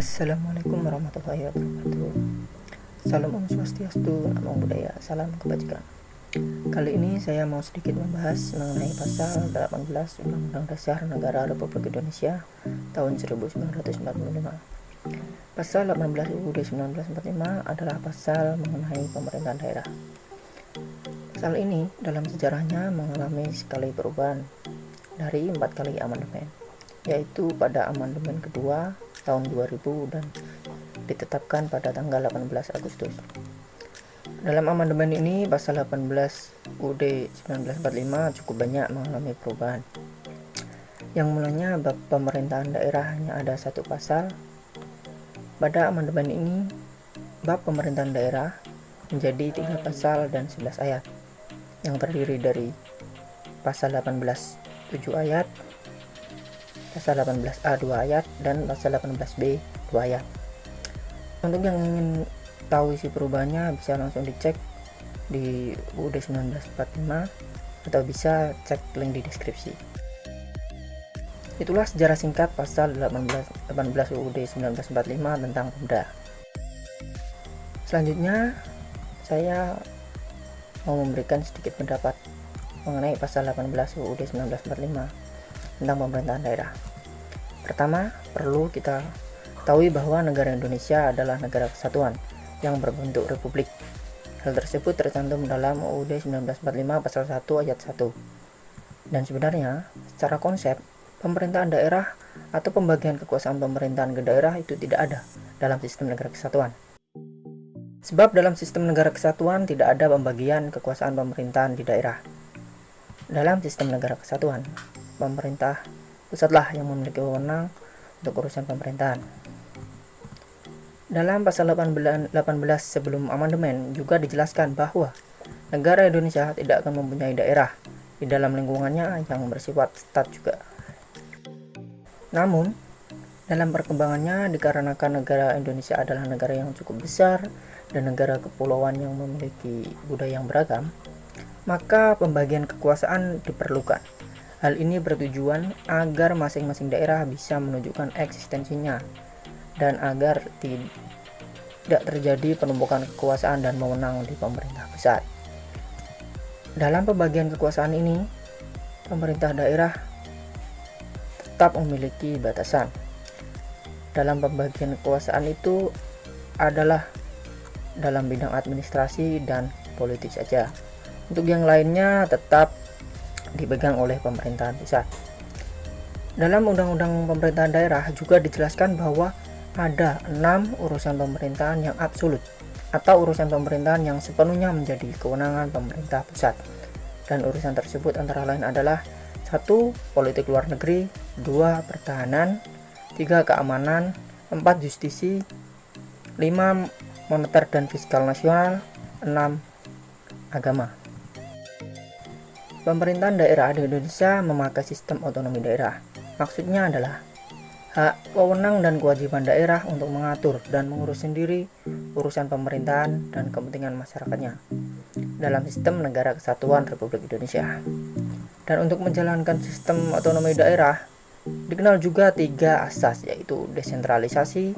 Assalamualaikum warahmatullahi wabarakatuh. Salam Om Swastiastu, Namo Buddhaya, salam kebajikan. Kali ini saya mau sedikit membahas mengenai pasal 18 Undang-Undang Dasar Negara Republik Indonesia tahun 1945. Pasal 18 UUD 1945 adalah pasal mengenai pemerintahan daerah. Pasal ini dalam sejarahnya mengalami sekali perubahan dari 4 kali amandemen, yaitu pada amandemen kedua tahun 2000 dan ditetapkan pada tanggal 18 Agustus. Dalam amandemen ini pasal 18 UUD 1945 cukup banyak mengalami perubahan. Yang mulanya bab pemerintahan daerah hanya ada satu pasal. Pada amandemen ini bab pemerintahan daerah menjadi 3 pasal dan 11 ayat yang terdiri dari pasal 18 7 ayat, pasal 18A 2 ayat, dan pasal 18B 2 ayat. Untuk yang ingin tahu isi perubahannya bisa langsung dicek di UUD 1945 atau bisa cek link di deskripsi. Itulah sejarah singkat pasal 18 UUD 1945 tentang Pemda. Selanjutnya saya mau memberikan sedikit pendapat mengenai pasal 18 UUD 1945 tentang pemerintahan daerah. Pertama, perlu kita ketahui bahwa negara Indonesia adalah negara kesatuan yang berbentuk republik. Hal tersebut tercantum dalam UUD 1945 pasal 1 ayat 1. Dan sebenarnya, secara konsep, pemerintahan daerah atau pembagian kekuasaan pemerintahan ke daerah itu tidak ada dalam sistem negara kesatuan. Sebab dalam sistem negara kesatuan tidak ada pembagian kekuasaan pemerintahan di daerah. Dalam sistem negara kesatuan, pemerintah pusatlah yang memiliki wewenang untuk urusan pemerintahan. Dalam pasal 18 sebelum amandemen juga dijelaskan bahwa negara Indonesia tidak akan mempunyai daerah di dalam lingkungannya yang bersifat stat juga. Namun, dalam perkembangannya dikarenakan negara Indonesia adalah negara yang cukup besar dan negara kepulauan yang memiliki budaya yang beragam, maka pembagian kekuasaan diperlukan. Hal ini bertujuan agar masing-masing daerah bisa menunjukkan eksistensinya dan agar tidak terjadi penumpukan kekuasaan dan wewenang di pemerintah pusat. Dalam pembagian kekuasaan ini, pemerintah daerah tetap memiliki batasan. Dalam pembagian kekuasaan itu adalah dalam bidang administrasi dan politik saja. Untuk yang lainnya tetap dipegang oleh pemerintahan pusat. Dalam Undang-Undang Pemerintahan Daerah juga dijelaskan bahwa ada 6 urusan pemerintahan yang absolut atau urusan pemerintahan yang sepenuhnya menjadi kewenangan pemerintah pusat. Dan urusan tersebut antara lain adalah 1. Politik luar negeri, 2. Pertahanan, 3. Keamanan, 4. Justisi, 5. Moneter dan fiskal nasional, 6. Agama. Pemerintahan daerah di Indonesia memakai sistem otonomi daerah. Maksudnya adalah hak, wewenang, dan kewajiban daerah untuk mengatur dan mengurus sendiri urusan pemerintahan dan kepentingan masyarakatnya dalam sistem negara kesatuan Republik Indonesia. Dan untuk menjalankan sistem otonomi daerah dikenal juga 3 asas, yaitu desentralisasi,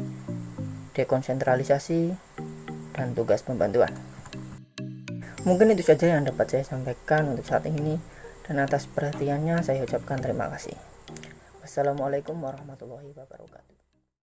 dekonsentralisasi, dan tugas pembantuan. Mungkin itu saja yang dapat saya sampaikan untuk saat ini, dan atas perhatiannya saya ucapkan terima kasih. Wassalamualaikum warahmatullahi wabarakatuh.